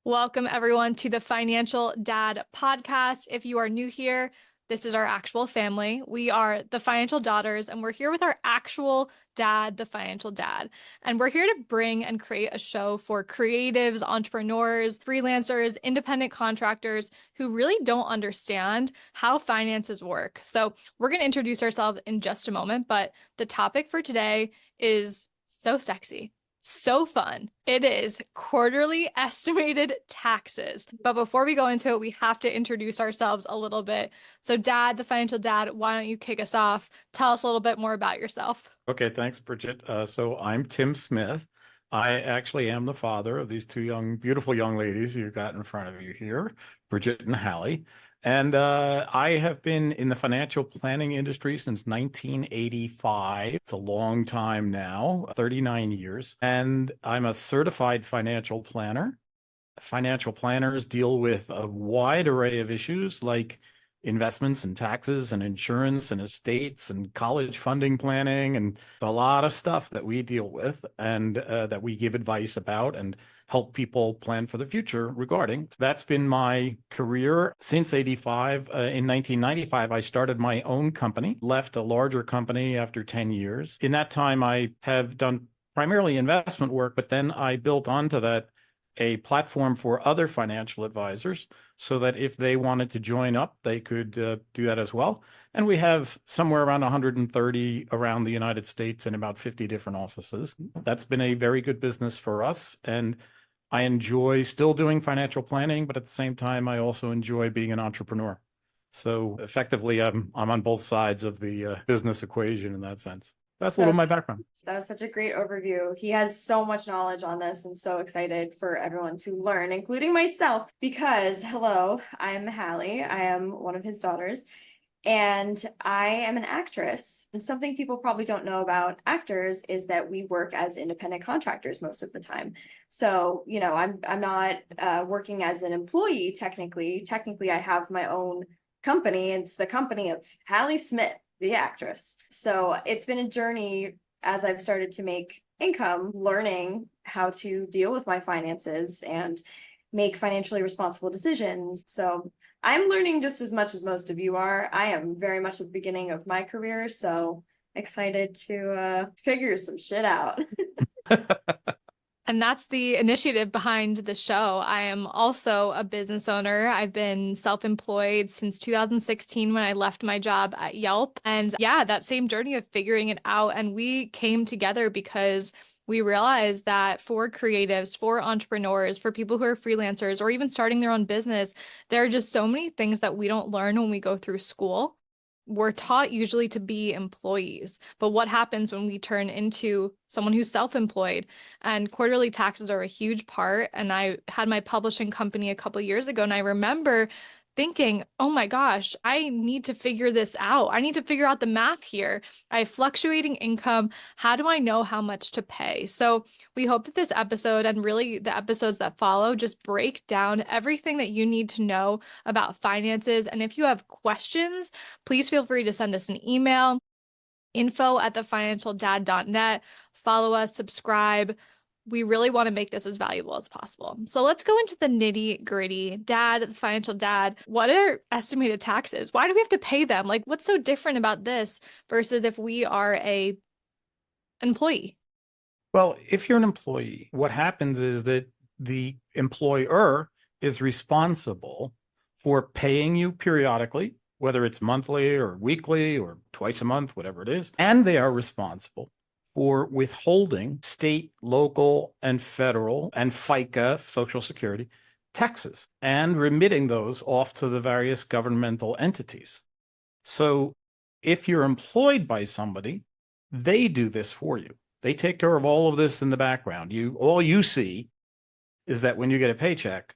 Welcome, everyone, to the Financial Dad podcast. If you are new here, this is our actual family. We are the Financial Daughters, and we're here with our actual dad, the Financial Dad. And we're here to bring and create a show for creatives, entrepreneurs, freelancers, independent contractors who really don't understand how finances work. So we're going to introduce ourselves in just a moment, but the topic for today is so sexy. So fun. It is quarterly estimated taxes. But before we go into it, we have to introduce ourselves a little bit. So Dad, the Financial Dad, why don't you kick us off? Tell us a little bit more about yourself. Okay, thanks, Bridget. So I'm Tim Smith. I actually am the father of these two beautiful young ladies you've got in front of you here, Bridget and Hallie. And I have been in the financial planning industry since 1985. It's a long time now, 39 years. And I'm a certified financial planner. Financial planners deal with a wide array of issues like investments and taxes and insurance and estates and college funding planning, and a lot of stuff that we deal with and that we give advice about and help people plan for the future regarding. That's been my career since 85. In 1995, I started my own company, left a larger company after 10 years. In that time, I have done primarily investment work, but then I built onto that a platform for other financial advisors so that if they wanted to join up, they could do that as well. And we have somewhere around 130 around the United States and about 50 different offices. That's been a very good business for us. And I enjoy still doing financial planning, but at the same time, I also enjoy being an entrepreneur. So effectively, I'm on both sides of the business equation in that sense. That's a little of my background. That was such a great overview. He has so much knowledge on this and so excited for everyone to learn, including myself, because hello, I'm Hallie. I am one of his daughters, and I am an actress. And something people probably don't know about actors is that we work as independent contractors most of the time. So, I'm not working as an employee technically. Technically, I have my own company. It's the company of Hallie Smith, the actress. So it's been a journey as I've started to make income, learning how to deal with my finances and make financially responsible decisions. So I'm learning just as much as most of you are. I am very much at the beginning of my career, so excited to figure some shit out. And that's the initiative behind the show. I am also a business owner. I've been self-employed since 2016 when I left my job at Yelp. And yeah, that same journey of figuring it out. And we came together because we realized that for creatives, for entrepreneurs, for people who are freelancers, or even starting their own business, there are just so many things that we don't learn when we go through school. We're taught usually to be employees, but what happens when we turn into someone who's self-employed? And quarterly taxes are a huge part. And I had my publishing company a couple of years ago, and I remember thinking, oh my gosh, I need to figure this out. I need to figure out the math here. I have fluctuating income. How do I know how much to pay? So we hope that this episode and really the episodes that follow just break down everything that you need to know about finances. And if you have questions, please feel free to send us an email, info@thefinancialdad.net. Follow us, subscribe. We really want to make this as valuable as possible. So let's go into the nitty gritty. Dad, the Financial Dad, what are estimated taxes? Why do we have to pay them? Like, what's so different about this versus if we are an employee? Well, if you're an employee, what happens is that the employer is responsible for paying you periodically, whether it's monthly or weekly or twice a month, whatever it is, and they are responsible for withholding state, local, and federal, and FICA, Social Security, taxes, and remitting those off to the various governmental entities. So if you're employed by somebody, they do this for you. They take care of all of this in the background. All you see is that when you get a paycheck,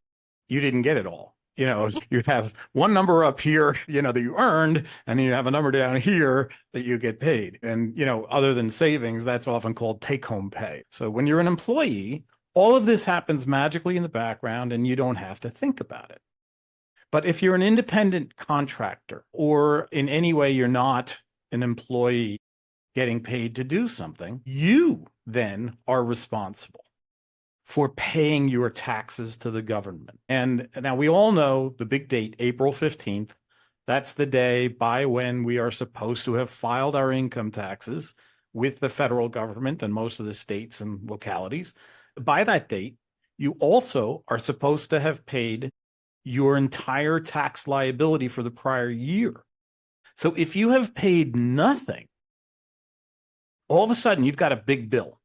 you didn't get it all. You have one number up here, that you earned, and then you have a number down here that you get paid. And, other than savings, that's often called take-home pay. So when you're an employee, all of this happens magically in the background, and you don't have to think about it. But if you're an independent contractor, or in any way you're not an employee getting paid to do something, you then are responsible for paying your taxes to the government. And now we all know the big date, April 15th. That's the day by when we are supposed to have filed our income taxes with the federal government and most of the states and localities. By that date, you also are supposed to have paid your entire tax liability for the prior year. So if you have paid nothing, all of a sudden you've got a big bill.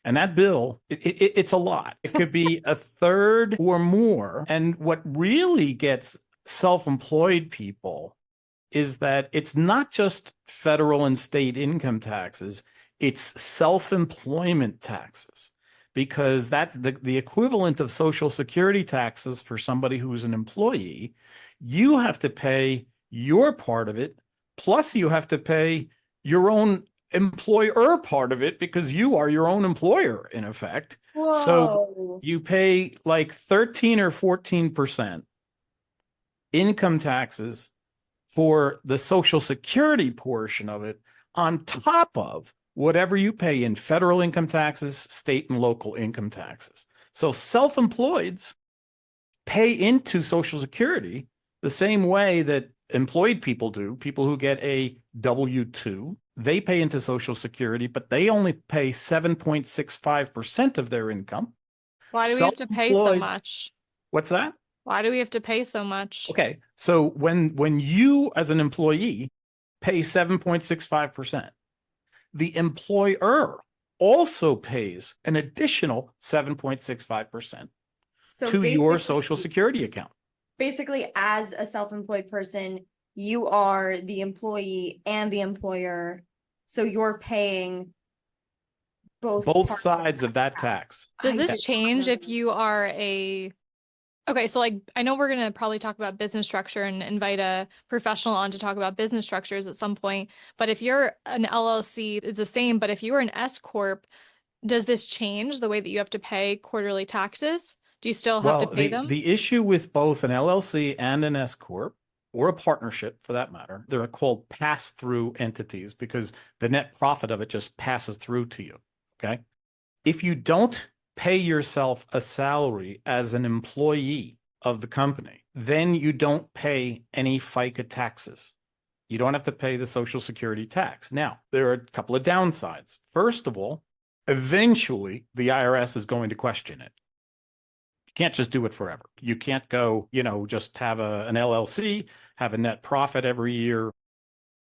And that bill, it's a lot. It could be a third or more. And what really gets self-employed people is that it's not just federal and state income taxes, it's self-employment taxes, because that's the equivalent of Social Security taxes for somebody who's an employee. You have to pay your part of it, plus you have to pay your own employer part of it because you are your own employer in effect. So Whoa. you pay like 13 or 14% income taxes for the Social Security portion of it on top of whatever you pay in federal income taxes, state and local income taxes. So self-employeds pay into Social Security the same way that employed people do. People who get a W-2, they pay into Social Security, but they only pay 7.65% of their income. Why do we have to pay so Self-employeds- much? What's that? Why do we have to pay so much? Okay, so when you as an employee pay 7.65%, the employer also pays an additional 7.65% So to your basically- Social Security account. Basically, as a self-employed person, you are the employee and the employer. So you're paying both parts Sides of that tax. Does I this did not change know if that. you are okay, so like I know we're gonna probably talk about business structure and invite a professional on to talk about business structures at some point, but if you're an LLC, it's the same, but if you were an S corp, does this change the way that you have to pay quarterly taxes? Do you still have to Well, pay them? the issue with both an LLC and an S corp, or a partnership for that matter, they're called pass-through entities because the net profit of it just passes through to you. Okay. If you don't pay yourself a salary as an employee of the company, then you don't pay any FICA taxes. You don't have to pay the Social Security tax. Now, there are a couple of downsides. First of all, eventually the IRS is going to question it. You can't just do it forever. You can't go, just have an LLC, have a net profit every year,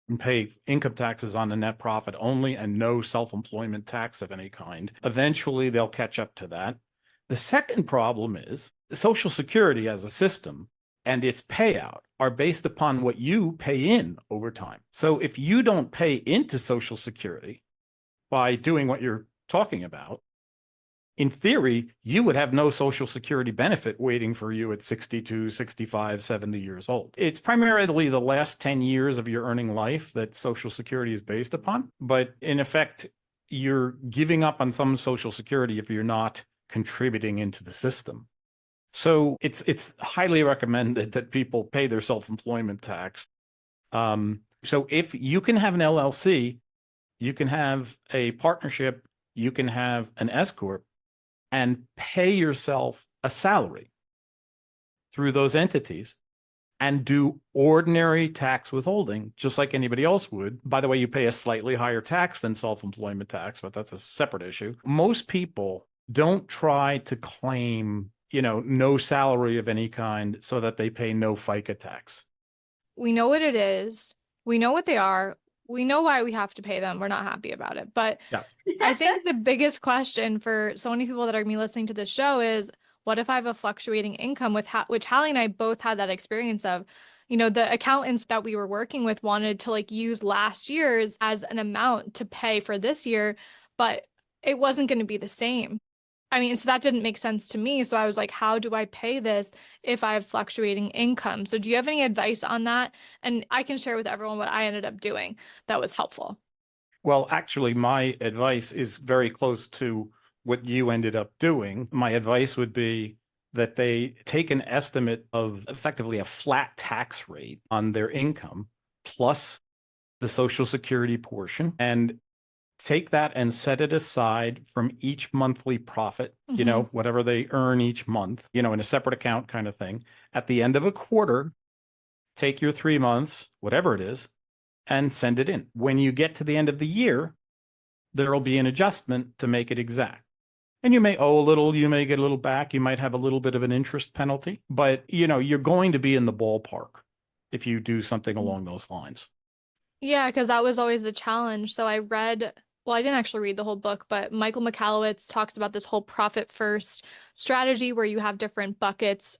and pay income taxes on the net profit only and no self-employment tax of any kind. Eventually, they'll catch up to that. The second problem is Social Security as a system and its payout are based upon what you pay in over time. So if you don't pay into Social Security by doing what you're talking about, in theory, you would have no Social Security benefit waiting for you at 62, 65, 70 years old. It's primarily the last 10 years of your earning life that Social Security is based upon. But in effect, you're giving up on some Social Security if you're not contributing into the system. So it's highly recommended that people pay their self-employment tax. So if you can have an LLC, you can have a partnership, you can have an S corp, and pay yourself a salary through those entities and do ordinary tax withholding, just like anybody else would. By the way, you pay a slightly higher tax than self-employment tax, but that's a separate issue. Most people don't try to claim, no salary of any kind so that they pay no FICA tax. We know what it is. We know what they are. We know why we have to pay them. We're not happy about it. But Yeah. I think the biggest question for so many people that are going to be listening to this show is, what if I have a fluctuating income with which Hallie and I both had that experience of, the accountants that we were working with wanted to use last year's as an amount to pay for this year, but it wasn't going to be the same. I mean, so that didn't make sense to me. So I was like, how do I pay this if I have fluctuating income? So do you have any advice on that? And I can share with everyone what I ended up doing that was helpful. Well, actually, my advice is very close to what you ended up doing. My advice would be that they take an estimate of effectively a flat tax rate on their income plus the Social Security portion. And take that and set it aside from each monthly profit, whatever they earn each month, in a separate account kind of thing. At the end of a quarter, take your 3 months, whatever it is, and send it in. When you get to the end of the year, there will be an adjustment to make it exact. And you may owe a little, you may get a little back, you might have a little bit of an interest penalty, but you're going to be in the ballpark if you do something along those lines. Yeah, because that was always the challenge. So I read, well, I didn't actually read the whole book, but Michael Michalowicz talks about this whole profit first strategy where you have different buckets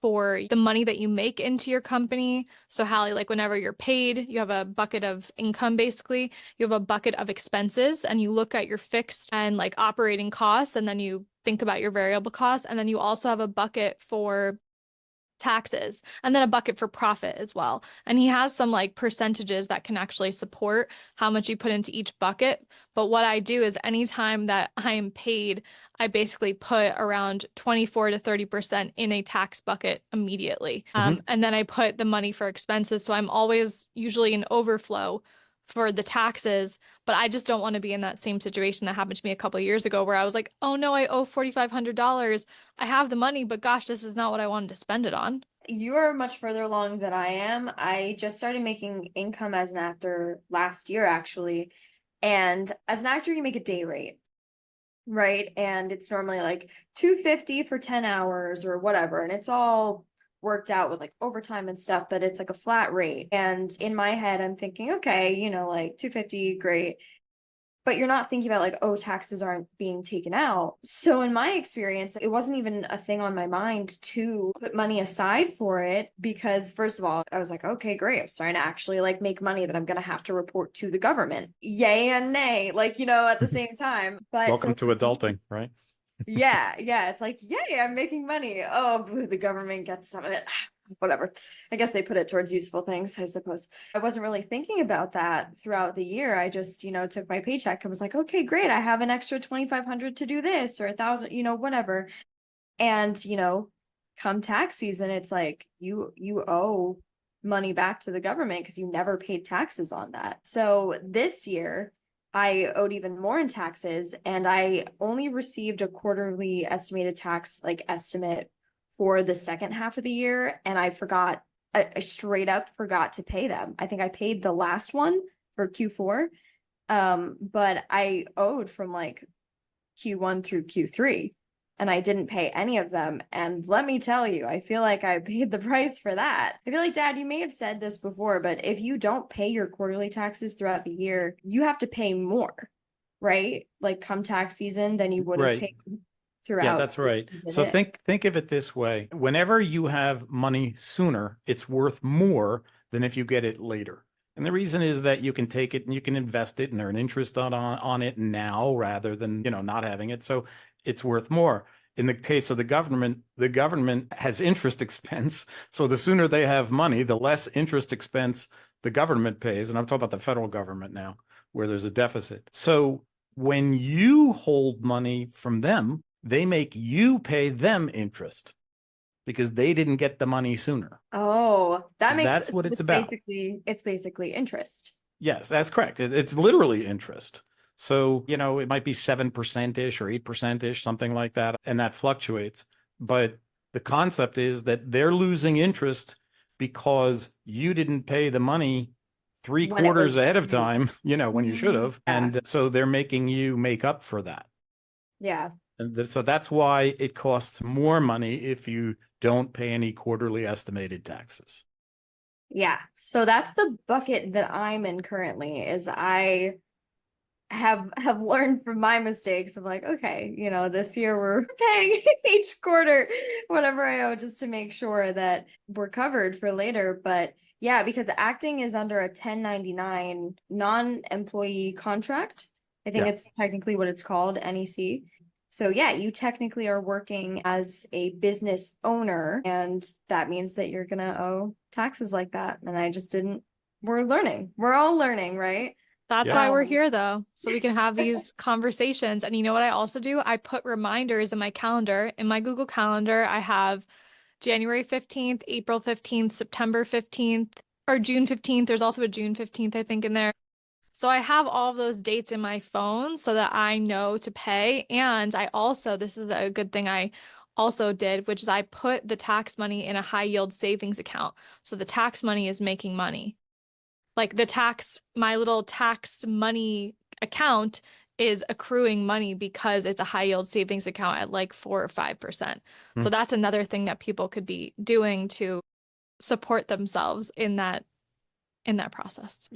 for the money that you make into your company. So Hallie, like whenever you're paid, you have a bucket of income basically. You have a bucket of expenses and you look at your fixed and like operating costs and then you think about your variable costs. And then you also have a bucket for taxes and then a bucket for profit as well. And he has some like percentages that can actually support how much you put into each bucket. But what I do is anytime that I am paid, I basically put around 24 to 30% in a tax bucket immediately. And then I put the money for expenses. So I'm always usually in overflow for the taxes, but I just don't want to be in that same situation that happened to me a couple of years ago where I was like, oh no, I owe $4,500. I have the money, but gosh, this is not what I wanted to spend it on. You are much further along than I am. I just started making income as an actor last year, actually. And as an actor, you make a day rate, right? And it's normally like $250 for 10 hours or whatever. And it's all worked out with like overtime and stuff, but it's like a flat rate. And in my head, I'm thinking, okay, like 250, great. But you're not thinking about like, oh, taxes aren't being taken out. So in my experience, it wasn't even a thing on my mind to put money aside for it because first of all, I was like, okay, great. I'm starting to actually like make money that I'm going to have to report to the government. Yay and nay, like, at the same time. But Welcome to adulting, right? yeah, it's like, yay, I'm making money. Oh, boo, the government gets some of it. Whatever. I guess they put it towards useful things, I suppose. I wasn't really thinking about that throughout the year. I just, took my paycheck and was like, okay, great. I have an extra 2,500 to do this or 1,000, whatever. And, come tax season, it's like you owe money back to the government because you never paid taxes on that. So this year, I owed even more in taxes and I only received a quarterly estimated tax estimate for the second half of the year and I straight up forgot to pay them. I think I paid the last one for Q4. But I owed from Q1 through Q3 and I didn't pay any of them. And let me tell you, I feel like I paid the price for that. I feel like, Dad, you may have said this before, but if you don't pay your quarterly taxes throughout the year, you have to pay more, right? Like come tax season than you would have paid throughout. Yeah, that's right. So think of it this way. Whenever you have money sooner, it's worth more than if you get it later. And the reason is that you can take it and you can invest it and earn interest on it now rather than, not having it. So it's worth more. In the case of the government has interest expense. So the sooner they have money, the less interest expense the government pays. And I'm talking about the federal government now, where there's a deficit. So when you hold money from them, they make you pay them interest because they didn't get the money sooner. Oh, that's what it's about. It's basically interest. Yes, that's correct. It's literally interest. So, it might be 7%-ish or 8%-ish, something like that. And that fluctuates. But the concept is that they're losing interest because you didn't pay the money 3 quarters ahead of time, when you should have. Yeah. And so they're making you make up for that. Yeah. And so that's why it costs more money if you don't pay any quarterly estimated taxes. Yeah. So that's the bucket that I'm in currently is I have learned from my mistakes of like, okay, this year we're paying each quarter whatever I owe just to make sure that we're covered for later. But yeah, because acting is under a 1099 non-employee contract. I think it's technically what it's called, NEC. So yeah, you technically are working as a business owner, and that means that you're gonna owe taxes like that. And I just didn't. We're learning. We're all learning, right? That's why we're here, though, so we can have these conversations. And you know what I also do? I put reminders in my calendar. In my Google Calendar, I have January 15th, April 15th, September 15th, or June 15th. There's also a June 15th, I think, in there. So I have all of those dates in my phone so that I know to pay. And I also, this is a good thing I also did, which is I put the tax money in a high yield savings account. So the tax money is making money. Like my little tax money account is accruing money because it's a high yield savings account at like 4 or 5%. Hmm. So that's another thing that people could be doing to support themselves in that process.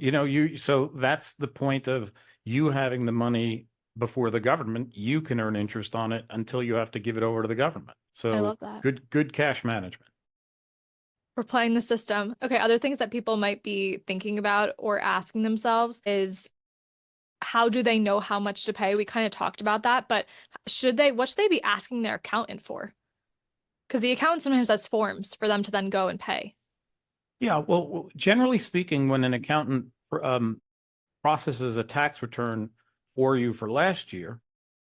So that's the point of you having the money before the government. You can earn interest on it until you have to give it over to the government. I So love that. good cash management. We're playing the system. Okay, other things that people might be thinking about or asking themselves is how do they know how much to pay? We kind of talked about that, but what should they be asking their accountant for? Because the accountant sometimes has forms for them to then go and pay. Yeah, well, generally speaking, when an accountant processes a tax return for you for last year,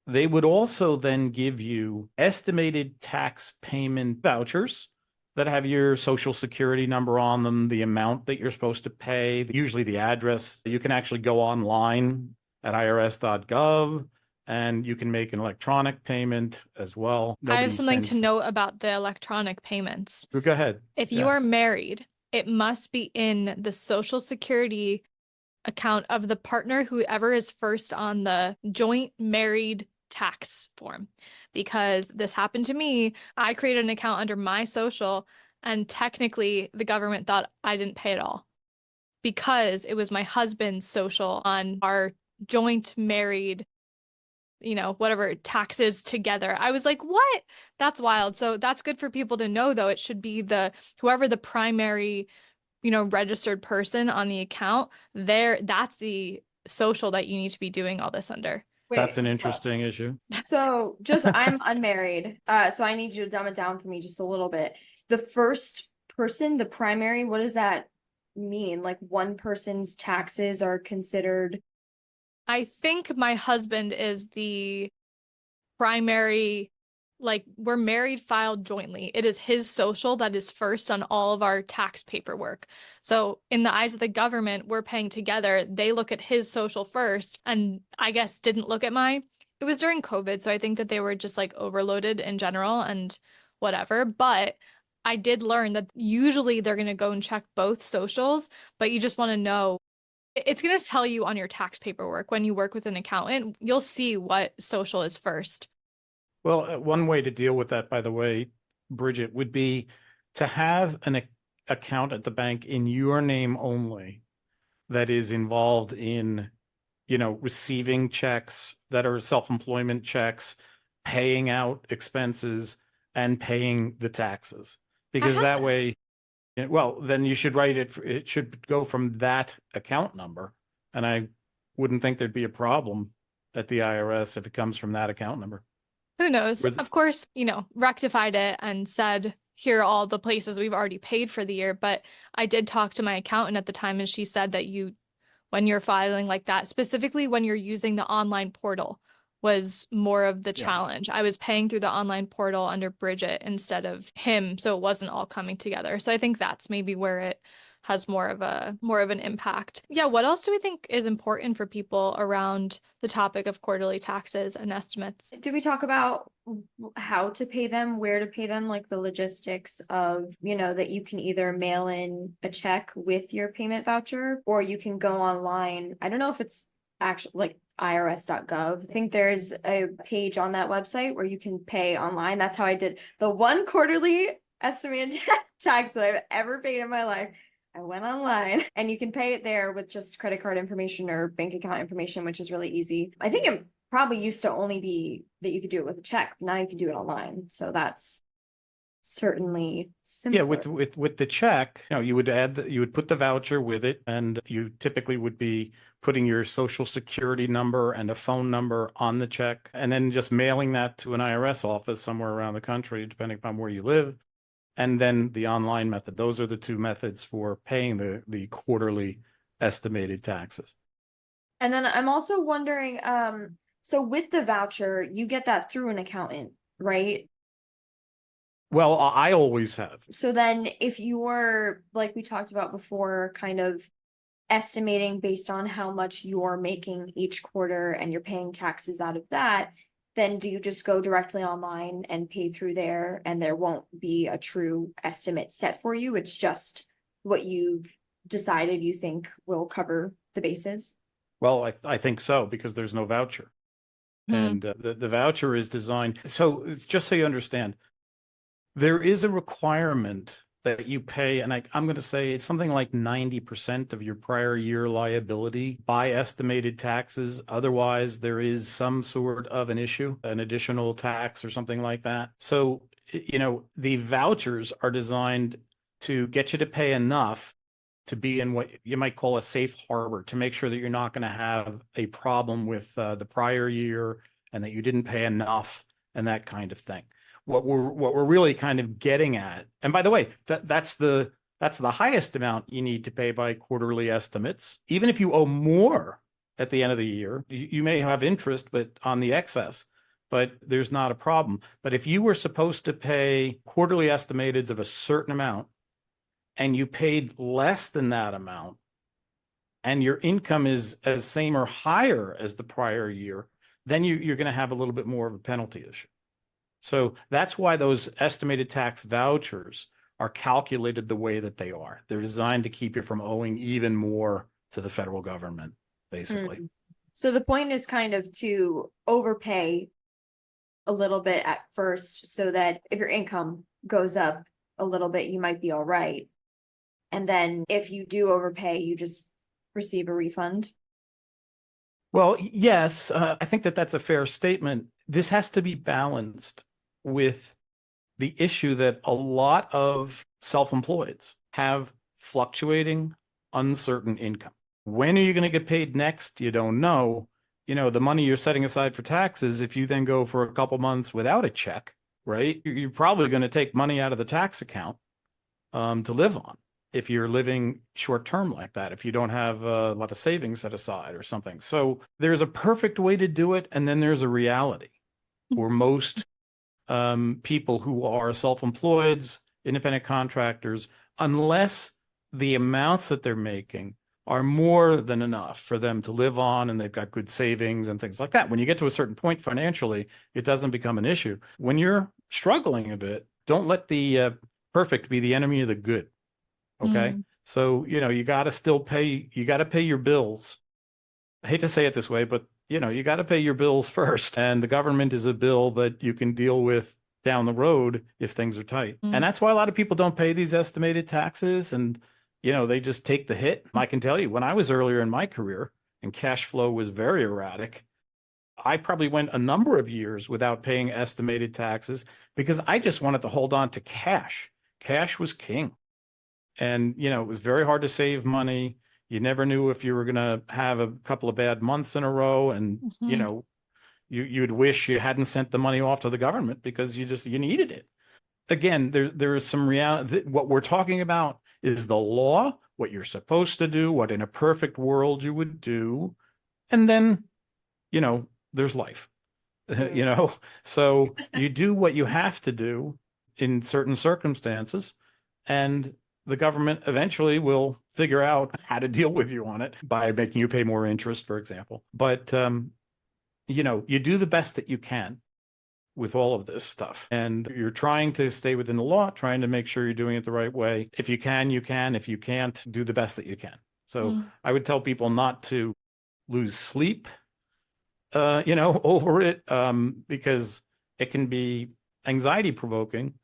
they would also then give you estimated tax payment vouchers that have your social security number on them, the amount that you're supposed to pay, usually the address. You can actually go online at irs.gov and you can make an electronic payment as well. I have Nobody something to sends. note about the electronic payments. Go ahead. If you Yeah. are married, it must be in the social security account of the partner, whoever is first on the joint married tax form. Because this happened to me, I created an account under my social, and technically the government thought I didn't pay at all because it was my husband's social on our joint married, whatever taxes together. I was like, what? That's wild. So that's good for people to know, though. It should be whoever the primary registered person on the account that's the social that you need to be doing all this under. That's Wait, an interesting issue. so just I'm unmarried. So I need you to dumb it down for me just a little bit. The first person, the primary, what does that mean? Like one person's taxes are considered. I think my husband is the primary, like we're married, filed jointly. It is his social that is first on all of our tax paperwork. So in the eyes of the government, we're paying together. They look at his social first, and I guess didn't look at mine. It was during COVID, so I think that they were just like overloaded in general and whatever. But I did learn that usually they're going to go and check both socials, but you just want to know. It's going to tell you on your tax paperwork when you work with an accountant, you'll see what social is first. Well, one way to deal with that, by the way, Bridget, would be to have an account at the bank in your name only that is involved in, receiving checks that are self-employment checks, paying out expenses, and paying the taxes. I Because have that that. way, well, then you should write it should go from that account number. And I wouldn't think there'd be a problem at the IRS if it comes from that account number. Who knows? Where Of course, rectified it and said, here are all the places we've already paid for the year. But I did talk to my accountant at the time, and she said that when you're filing like that, specifically when you're using the online portal, was more of the Yeah. challenge. I was paying through the online portal under Bridget instead of him, so it wasn't all coming together. So I think that's maybe where it has more of an impact. Yeah, what else do we think is important for people around the topic of quarterly taxes and estimates? Did we talk about how to pay them, where to pay them, like the logistics of, that you can either mail in a check with your payment voucher or you can go online. I don't know if it's actually like irs.gov. I think there's a page on that website where you can pay online. That's how I did the one quarterly estimated tax that I've ever paid in my life. I went online and you can pay it there with just credit card information or bank account information, which is really easy. I think it probably used to only be that you could do it with a check. Now you can do it online. So that's certainly simpler. Yeah, with the check, you would put the voucher with it, and you typically would be putting your social security number and a phone number on the check, and then just mailing that to an IRS office somewhere around the country, depending upon where you live. And then the online method. Those are the two methods for paying the quarterly estimated taxes. And then I'm also wondering, so with the voucher, you get that through an accountant, right? Well, I always have. So then if you were, like we talked about before, kind of estimating based on how much you're making each quarter and you're paying taxes out of that, then do you just go directly online and pay through there and there won't be a true estimate set for you? It's just what you've decided you think will cover the bases? Well, I think so, because there's no voucher. And the voucher is designed. So just so you understand, there is a requirement that you pay, and I'm going to say it's something like 90% of your prior year liability by estimated taxes. Otherwise, there is some sort of an issue, an additional tax or something like that. So, the vouchers are designed to get you to pay enough to be in what you might call a safe harbor, to make sure that you're not going to have a problem with the prior year and that you didn't pay enough and that kind of thing. What we're really kind of getting at, and by the way, that's the highest amount you need to pay by quarterly estimates. Even if you owe more at the end of the year, you may have interest, but on the excess, but there's not a problem. But if you were supposed to pay quarterly estimateds of a certain amount, and you paid less than that amount, and your income is as same or higher as the prior year, then you're going to have a little bit more of a penalty issue. So that's why those estimated tax vouchers are calculated the way that they are. They're designed to keep you from owing even more to the federal government, basically. So the point is kind of to overpay a little bit at first so that if your income goes up a little bit, you might be all right. And then if you do overpay, you just receive a refund. Well, yes, I think that's a fair statement. This has to be balanced with the issue that a lot of self-employeds have fluctuating, uncertain income. When are you going to get paid next? You don't know. The money you're setting aside for taxes, if you then go for a couple months without a check, right, you're probably going to take money out of the tax account to live on, if you're living short term like that, if you don't have a lot of savings set aside or something. So there's a perfect way to do it, and then there's a reality for most people who are self-employeds, independent contractors, unless the amounts that they're making are more than enough for them to live on and they've got good savings and things like that. When you get to a certain point financially, it doesn't become an issue. When you're struggling a bit, don't let the perfect be the enemy of the good. Okay. So, you got to still pay, you got to pay your bills. I hate to say it this way, but you got to pay your bills first. And the government is a bill that you can deal with down the road if things are tight. And that's why a lot of people don't pay these estimated taxes, and, they just take the hit. I can tell you, when I was earlier in my career and cash flow was very erratic, I probably went a number of years without paying estimated taxes because I just wanted to hold on to cash. Cash was king. And, it was very hard to save money. You never knew if you were going to have a couple of bad months in a row. And, you'd wish you hadn't sent the money off to the government because you needed it. Again, there is some reality. What we're talking about is the law, what you're supposed to do, what in a perfect world you would do. And then, there's life, so you do what you have to do in certain circumstances. And the government eventually will figure out how to deal with you on it by making you pay more interest, for example. But, you do the best that you can with all of this stuff. And you're trying to stay within the law, trying to make sure you're doing it the right way. If you can, you can. If you can't, do the best that you can. So I would tell people not to lose sleep, over it, because it can be anxiety provoking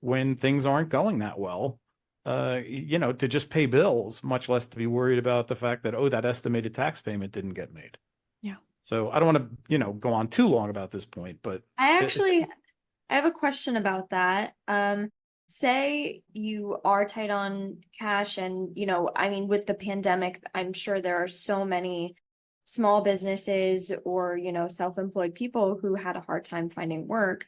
when things aren't going that well. To just pay bills, much less to be worried about the fact that, that estimated tax payment didn't get made. Yeah. So I don't want to, go on too long about this point, but I have a question about that. Say you are tight on cash and, with the pandemic, I'm sure there are so many small businesses or, self-employed people who had a hard time finding work.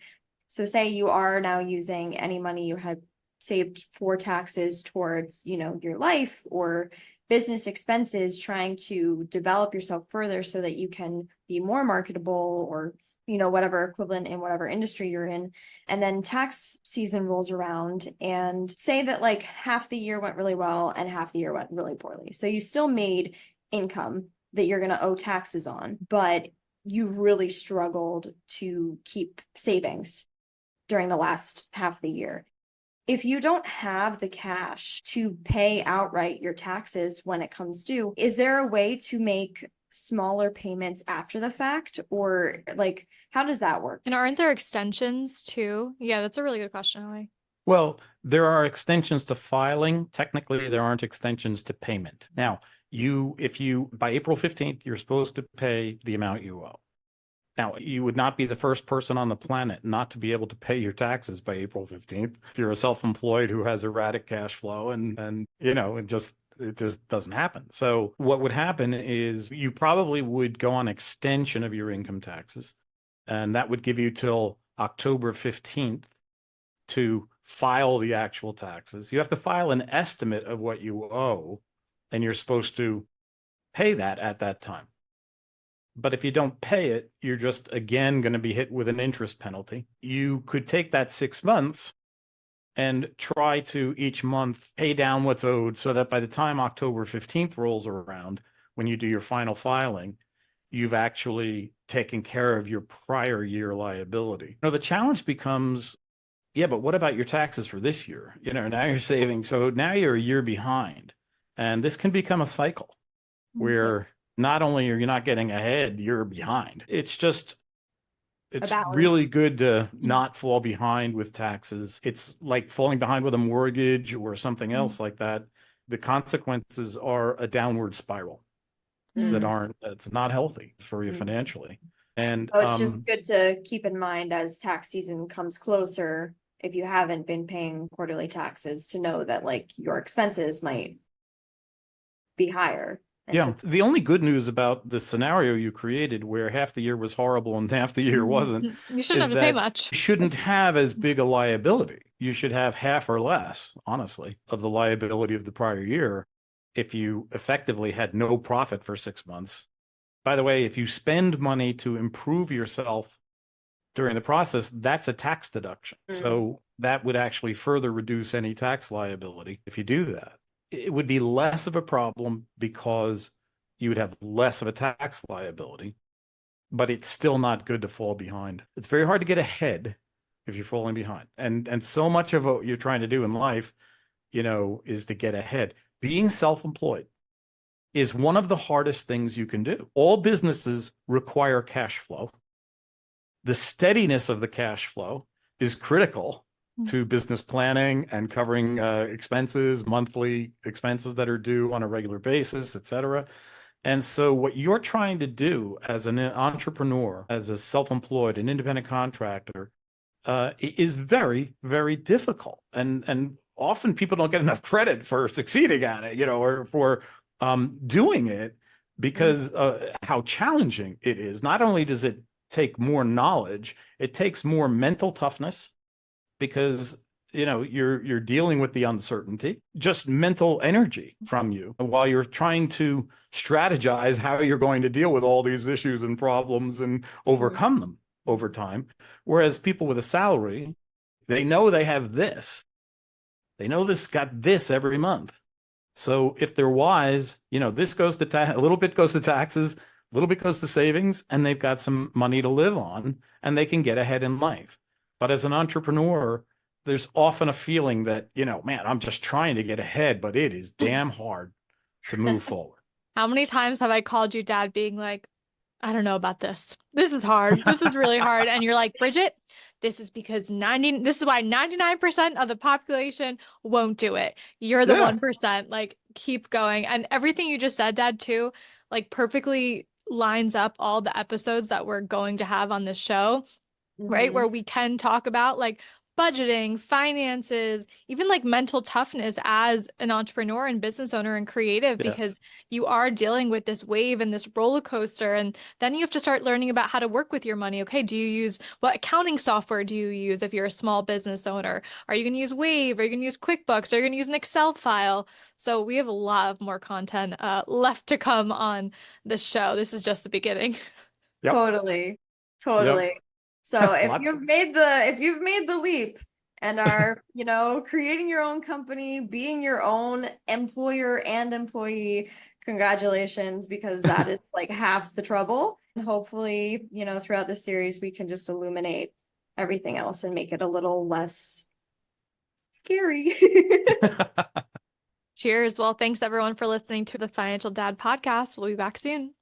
So say you are now using any money you had saved for taxes towards, your life or business expenses, trying to develop yourself further so that you can be more marketable or whatever equivalent in whatever industry you're in. And then tax season rolls around, and say that like half the year went really well and half the year went really poorly. So you still made income that you're going to owe taxes on, but you really struggled to keep savings during the last half of the year. If you don't have the cash to pay outright your taxes when it comes due, is there a way to make smaller payments after the fact? Or like, how does that work? And aren't there extensions too? Yeah, that's a really good question, Ellie. Well, there are extensions to filing. Technically, there aren't extensions to payment. Now, if you by April 15th, you're supposed to pay the amount you owe. Now, you would not be the first person on the planet not to be able to pay your taxes by April 15th. If you're a self-employed who has erratic cash flow and it just doesn't happen. So what would happen is you probably would go on extension of your income taxes, and that would give you till October 15th to file the actual taxes. You have to file an estimate of what you owe, and you're supposed to pay that at that time. But if you don't pay it, you're just again going to be hit with an interest penalty. You could take that 6 months and try to each month pay down what's owed so that by the time October 15th rolls around, when you do your final filing, you've actually taken care of your prior year liability. The challenge becomes, yeah, but what about your taxes for this year? Now you're saving. So now you're a year behind. And this can become a cycle where not only are you not getting ahead, you're behind. It's really good to not fall behind with taxes. It's like falling behind with a mortgage or something else like that. The consequences are a downward spiral that's not healthy for you financially. And so it's just good to keep in mind as tax season comes closer, if you haven't been paying quarterly taxes, to know that like your expenses might be higher. Yeah, the only good news about the scenario you created where half the year was horrible and half the year wasn't, you shouldn't have to pay much. You shouldn't have as big a liability. You should have half or less, honestly, of the liability of the prior year if you effectively had no profit for 6 months. By the way, if you spend money to improve yourself during the process, that's a tax deduction. So that would actually further reduce any tax liability if you do that. It would be less of a problem because you would have less of a tax liability, but it's still not good to fall behind. It's very hard to get ahead if you're falling behind. And so much of what you're trying to do in life, is to get ahead. Being self-employed is one of the hardest things you can do. All businesses require cash flow. The steadiness of the cash flow is critical to business planning and covering expenses, monthly expenses that are due on a regular basis, et cetera. And so what you're trying to do as an entrepreneur, as a self-employed, an independent contractor, is very, very difficult. And often people don't get enough credit for succeeding at it, or for doing it, because how challenging it is. Not only does it take more knowledge, it takes more mental toughness, because you're dealing with the uncertainty, just mental energy from you while you're trying to strategize how you're going to deal with all these issues and problems and overcome them over time. Whereas people with a salary, they know they have this. They know this got this every month. So if they're wise, this goes to a little bit goes to taxes, a little bit goes to savings, and they've got some money to live on, and they can get ahead in life. But as an entrepreneur, there's often a feeling that, man, I'm just trying to get ahead, but it is damn hard to move forward. How many times have I called you dad being like, I don't know about this. This is hard. This is really hard. And you're like, Bridget, this is because this is why 99% of the population won't do it. You're the 1%. Like, keep going. And everything you just said, Dad, too, like perfectly lines up all the episodes that we're going to have on this show, right? Where we can talk about like budgeting, finances, even like mental toughness as an entrepreneur and business owner and creative, because you are dealing with this wave and this roller coaster. And then you have to start learning about how to work with your money. Okay, what accounting software do you use if you're a small business owner? Are you going to use Wave? Are you going to use QuickBooks? Are you going to use an Excel file? So we have a lot of more content left to come on this show. This is just the beginning. Totally. Totally. So Lots. if you've made the leap and are, creating your own company, being your own employer and employee, congratulations, because that is like half the trouble. And hopefully, throughout this series, we can just illuminate everything else and make it a little less scary. Cheers. Well, thanks everyone for listening to the Financial Dad podcast. We'll be back soon.